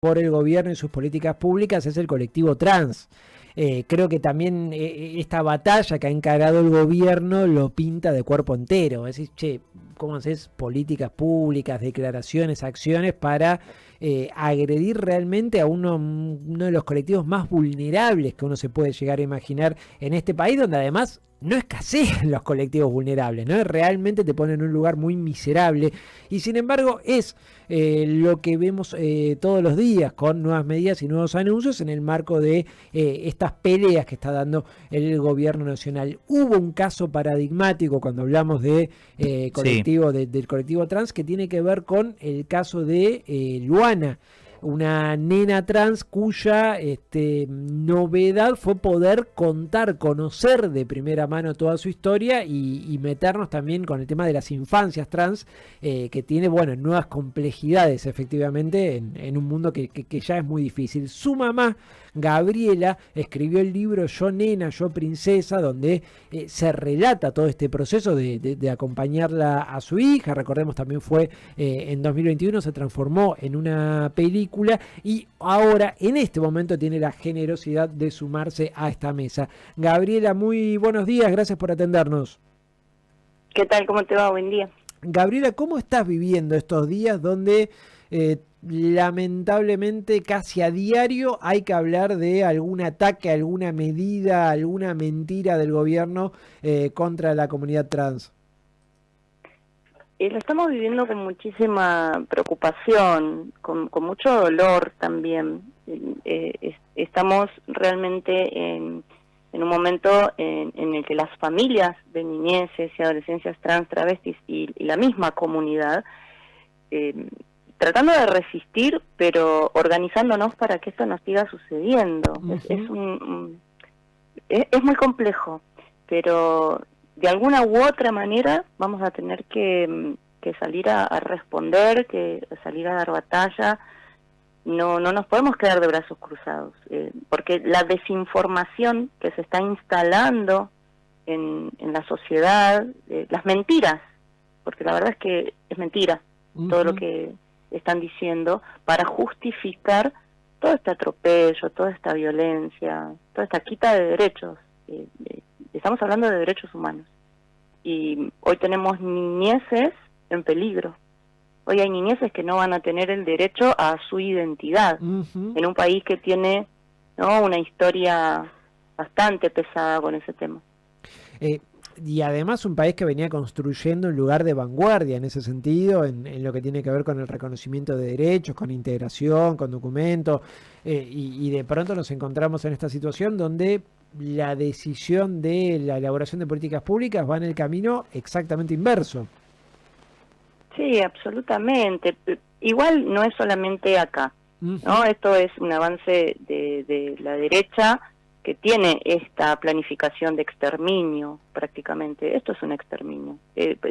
por el gobierno y sus políticas públicas es el colectivo trans. Creo que también esta batalla que ha encarado el gobierno lo pinta de cuerpo entero. Es decir, che, ¿cómo haces políticas públicas, declaraciones, acciones para agredir realmente a uno de los colectivos más vulnerables que uno se puede llegar a imaginar en este país, donde además no escasean los colectivos vulnerables, ¿no? Realmente te ponen en un lugar muy miserable y sin embargo es lo que vemos todos los días con nuevas medidas y nuevos anuncios en el marco de estas peleas que está dando el gobierno nacional. Hubo un caso paradigmático cuando hablamos de colectivo, del colectivo trans, que tiene que ver con el caso de Luana, una nena trans cuya novedad fue poder contar, conocer de primera mano toda su historia y meternos también con el tema de las infancias trans, que tiene, bueno, nuevas complejidades efectivamente en un mundo que ya es muy difícil. Su mamá, Gabriela, escribió el libro Yo Nena, Yo Princesa, donde se relata todo este proceso de acompañarla a su hija. Recordemos, también fue en 2021, se transformó en una película y ahora en este momento tiene la generosidad de sumarse a esta mesa. Gabriela, muy buenos días, gracias por atendernos. ¿Qué tal? ¿Cómo te va? Buen día. Gabriela, ¿cómo estás viviendo estos días donde lamentablemente casi a diario hay que hablar de algún ataque, alguna medida, alguna mentira del gobierno contra la comunidad trans? Lo estamos viviendo con muchísima preocupación, con mucho dolor también. Estamos realmente en un momento en el que las familias de niñeces y adolescencias trans, travestis y la misma comunidad, tratando de resistir, pero organizándonos para que esto no siga sucediendo. Uh-huh. Es muy complejo, pero de alguna u otra manera vamos a tener que salir a responder, que salir a dar batalla. No nos podemos quedar de brazos cruzados, porque la desinformación que se está instalando en la sociedad, las mentiras, porque la verdad es que es mentira todo lo que están diciendo para justificar todo este atropello, toda esta violencia, toda esta quita de derechos. Estamos hablando de derechos humanos. Y hoy tenemos niñeces en peligro. Hoy hay niñeces que no van a tener el derecho a su identidad, en un país que tiene, ¿no?, una historia bastante pesada con ese tema. Y además un país que venía construyendo un lugar de vanguardia en ese sentido, en lo que tiene que ver con el reconocimiento de derechos, con integración, con documentos, y de pronto nos encontramos en esta situación donde la decisión de la elaboración de políticas públicas va en el camino exactamente inverso. Sí, absolutamente. Igual no es solamente acá, ¿no? Esto es un avance de la derecha que tiene esta planificación de exterminio prácticamente. Esto es un exterminio.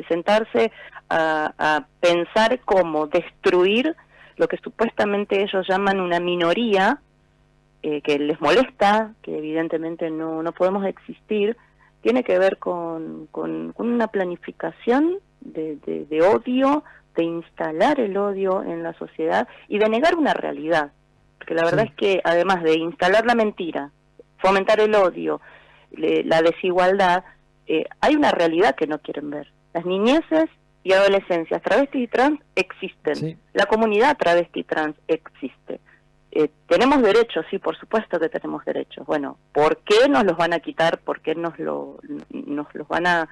Sentarse a pensar cómo destruir lo que supuestamente ellos llaman una minoría, que les molesta, que evidentemente no podemos existir, tiene que ver con una planificación de odio, de instalar el odio en la sociedad y de negar una realidad. Porque la verdad es que además de instalar la mentira, fomentar el odio, la desigualdad, hay una realidad que no quieren ver. Las niñeces y adolescencias travesti y trans existen. Sí. La comunidad travesti y trans existe. Tenemos derechos, sí, por supuesto que tenemos derechos. Bueno, ¿por qué nos los van a quitar? ¿Por qué nos los van a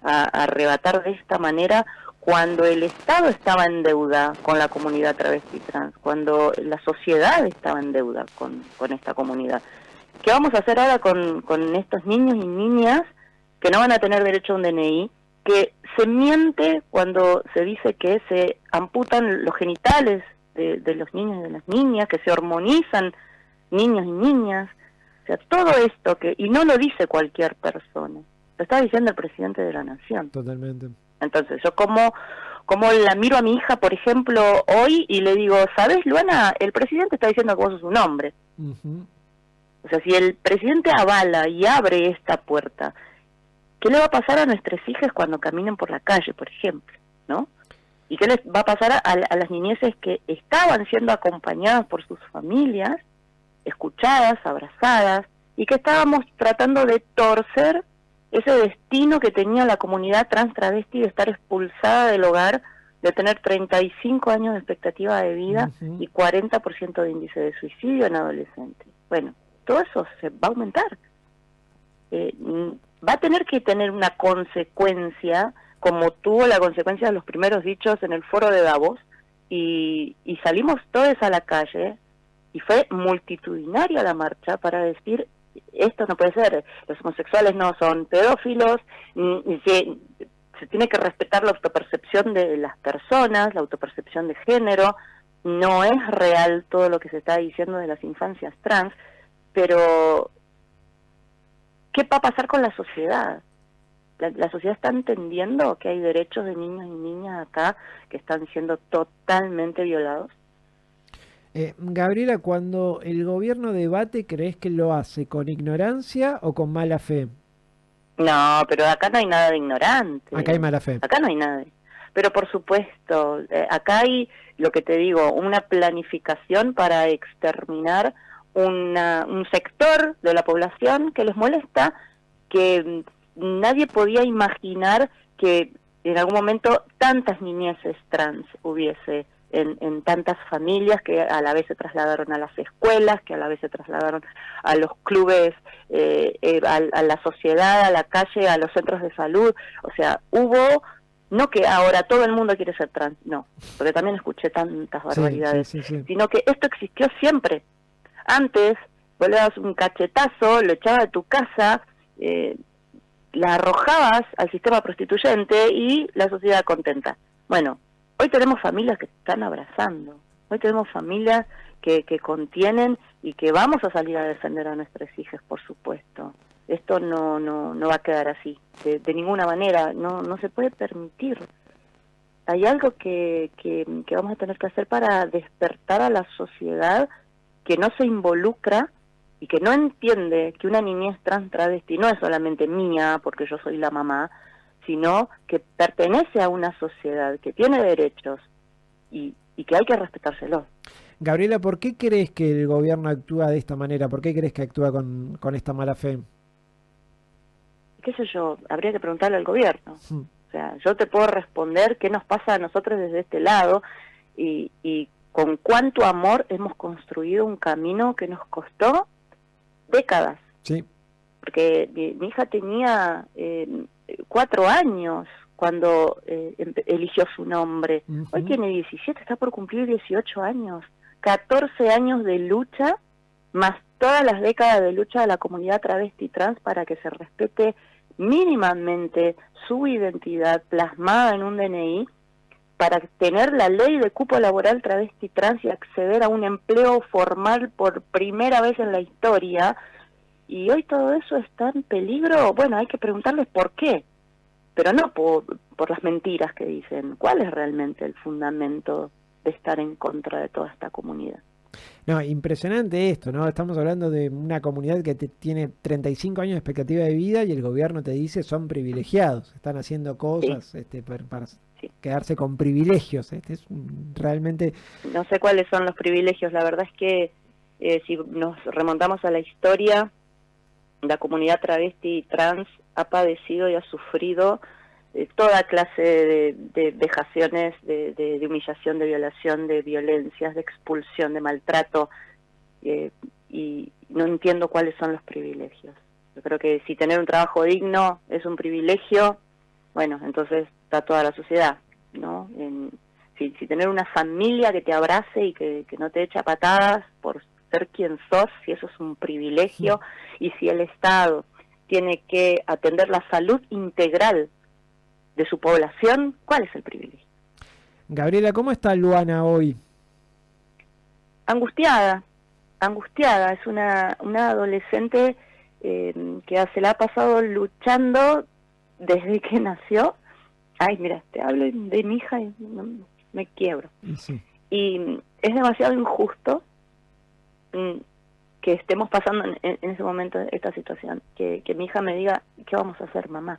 arrebatar de esta manera cuando el Estado estaba en deuda con la comunidad travesti y trans, cuando la sociedad estaba en deuda con esta comunidad? ¿Qué vamos a hacer ahora con estos niños y niñas que no van a tener derecho a un DNI? Que se miente cuando se dice que se amputan los genitales de los niños y de las niñas, que se hormonizan niños y niñas. O sea, todo esto y no lo dice cualquier persona, lo está diciendo el presidente de la nación. Totalmente. Entonces, yo como la miro a mi hija, por ejemplo, hoy, y le digo, ¿sabes, Luana? El presidente está diciendo que vos sos un hombre. O sea, si el presidente avala y abre esta puerta, ¿qué le va a pasar a nuestras hijas cuando caminen por la calle, por ejemplo? ¿No? ¿Y qué les va a pasar a las niñeces que estaban siendo acompañadas por sus familias, escuchadas, abrazadas, y que estábamos tratando de torcer ese destino que tenía la comunidad trans travesti de estar expulsada del hogar, de tener 35 años de expectativa de vida y 40% de índice de suicidio en adolescentes? Bueno, todo eso se va a aumentar. Va a tener que tener una consecuencia, como tuvo la consecuencia de los primeros dichos en el foro de Davos, y salimos todos a la calle, y fue multitudinaria la marcha para decir, esto no puede ser, los homosexuales no son pedófilos, se tiene que respetar la autopercepción de las personas, la autopercepción de género, no es real todo lo que se está diciendo de las infancias trans, pero ¿qué va a pasar con la sociedad? La sociedad está entendiendo que hay derechos de niños y niñas acá que están siendo totalmente violados. Gabriela, cuando el gobierno debate, ¿crees que lo hace con ignorancia o con mala fe? No, pero acá no hay nada de ignorante. Acá hay mala fe. Acá no hay nada. Pero por supuesto, acá hay, lo que te digo, una planificación para exterminar un sector de la población que les molesta, que nadie podía imaginar que en algún momento tantas niñeces trans hubiese en tantas familias que a la vez se trasladaron a las escuelas, que a la vez se trasladaron a los clubes, a la sociedad, a la calle, a los centros de salud. O sea, hubo, no que ahora todo el mundo quiere ser trans, no, porque también escuché tantas barbaridades, sí. Sino que esto existió siempre. Antes, vos le dabas un cachetazo, lo echabas de tu casa, la arrojabas al sistema prostituyente y la sociedad contenta. Bueno, hoy tenemos familias que se están abrazando, hoy tenemos familias que contienen y que vamos a salir a defender a nuestras hijas, por supuesto. Esto no va a quedar así, de ninguna manera, no se puede permitir. Hay algo que vamos a tener que hacer para despertar a la sociedad que no se involucra y que no entiende que una niñez trans travesti no es solamente mía porque yo soy la mamá, sino que pertenece a una sociedad que tiene derechos y que hay que respetárselos. Gabriela, ¿por qué crees que el gobierno actúa de esta manera? ¿Por qué crees que actúa con esta mala fe? ¿Qué sé yo? Habría que preguntarle al gobierno. O sea, yo te puedo responder qué nos pasa a nosotros desde este lado y con cuánto amor hemos construido un camino que nos costó décadas. Sí. Porque mi hija tenía 4 años cuando eligió su nombre. Hoy tiene 17, está por cumplir 18 años. 14 años de lucha, más todas las décadas de lucha de la comunidad travesti trans para que se respete mínimamente su identidad plasmada en un DNI, para tener la ley de cupo laboral travesti trans y acceder a un empleo formal por primera vez en la historia. Y hoy todo eso está en peligro. Bueno, hay que preguntarles por qué, pero no por las mentiras que dicen. ¿Cuál es realmente el fundamento de estar en contra de toda esta comunidad? No, impresionante esto, ¿no? Estamos hablando de una comunidad que tiene 35 años de expectativa de vida y el gobierno te dice son privilegiados, están haciendo cosas para quedarse con privilegios. Es realmente... No sé cuáles son los privilegios, la verdad es que si nos remontamos a la historia, la comunidad travesti y trans ha padecido y ha sufrido toda clase de vejaciones, de humillación, de violación, de violencias, de expulsión, de maltrato, y no entiendo cuáles son los privilegios. Yo creo que si tener un trabajo digno es un privilegio, bueno, entonces está toda la sociedad, ¿no? Si tener una familia que te abrace y que no te echa patadas por ser quien sos, si eso es un privilegio, y si el Estado tiene que atender la salud integral de su población, ¿cuál es el privilegio? Gabriela, ¿cómo está Luana hoy? Angustiada, es una adolescente que se la ha pasado luchando desde que nació. Ay, mira, te hablo de mi hija y me quiebro. Sí. Y es demasiado injusto que estemos pasando en ese momento esta situación, que mi hija me diga, ¿qué vamos a hacer, mamá?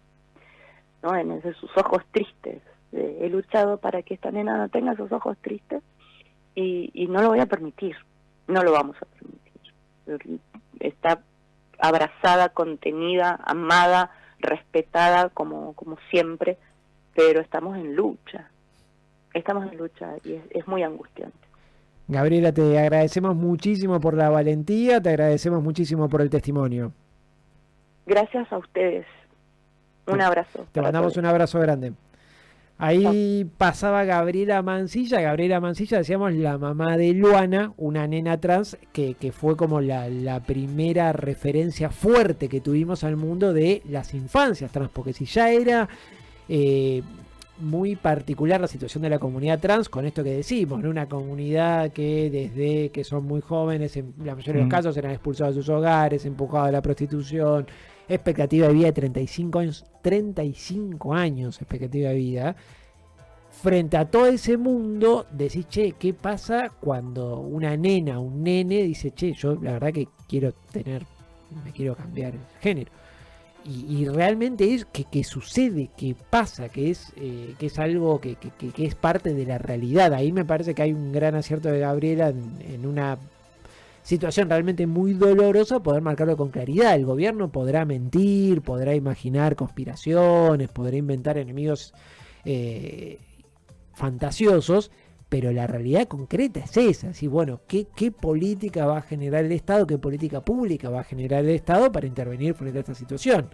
¿No? En sus ojos tristes, he luchado para que esta nena no tenga esos ojos tristes y no lo voy a permitir, no lo vamos a permitir. Está abrazada, contenida, amada, respetada como siempre, pero estamos en lucha y es muy angustiante. Gabriela, te agradecemos muchísimo por la valentía, te agradecemos muchísimo por el testimonio. Gracias a ustedes. Un abrazo. Te mandamos un abrazo grande. Ahí pasaba Gabriela Mancilla. Gabriela Mancilla, decíamos, la mamá de Luana, una nena trans que fue como la primera referencia fuerte que tuvimos al mundo de las infancias trans, porque si ya era muy particular la situación de la comunidad trans, con esto que decimos, ¿no? Una comunidad que desde que son muy jóvenes, en la mayoría de los casos, eran expulsados de sus hogares, empujados a la prostitución, expectativa de vida de 35 años expectativa de vida. Frente a todo ese mundo, decís, che, ¿qué pasa cuando una nena, un nene dice, che, yo la verdad que me quiero cambiar el género? Y realmente es que sucede, que pasa, que es algo que es parte de la realidad. Ahí me parece que hay un gran acierto de Gabriela en una situación realmente muy dolorosa, poder marcarlo con claridad. El gobierno podrá mentir, podrá imaginar conspiraciones, podrá inventar enemigos fantasiosos, pero la realidad concreta es esa. Así, bueno, ¿qué política va a generar el Estado? ¿Qué política pública va a generar el Estado para intervenir frente a esta situación?